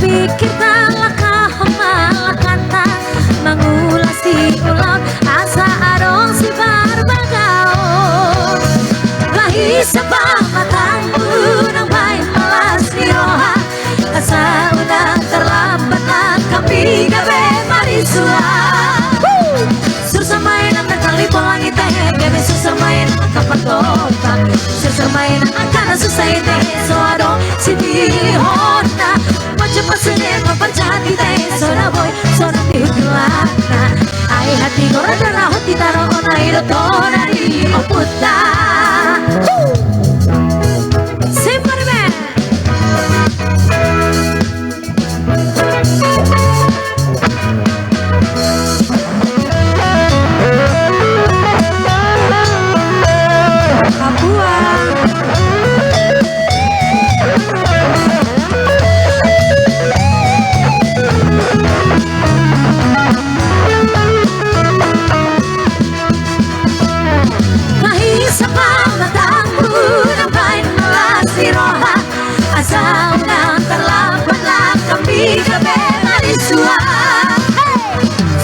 Pikir langkah malah kata mengulas di ulang asa adong si barbagao lahi sabang matangmu nang main malas di roha asa unang terlambat na kami gabe marisua susah main ang nakali polang itahe gabe susah main ang kapatotang susah main ang kana susah itahe so adong si dihona Pasnya mempercati teh sona boy sona diulana ai hati gora dana hati taro ona iro tora di oputa Superman Papua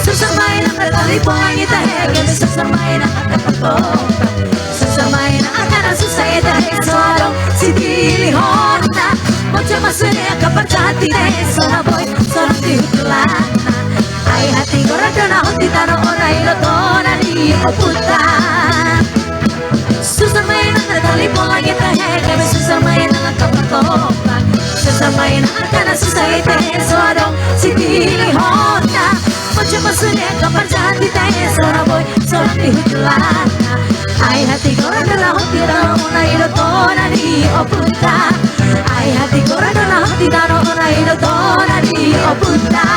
susah main ang natali polang itahe gabi susah main ang kapatota susah main ang akana susah itahe soalong si dilihona mocha masune ang kapatati tahe sona boy sona diutlana ay hati gorado na hoti taro onay lotona di oputa susah main ang natali polang itahe gabi susah main ang kapatota susah main ang akana susah itahe soalong si dilihona Mocha masunya kapan jati tahe sora boy sora dihutlana ai hati gora dala hoti daro ona iro tona di oputa ai hati gora dala hoti daro ona iro tona di oputa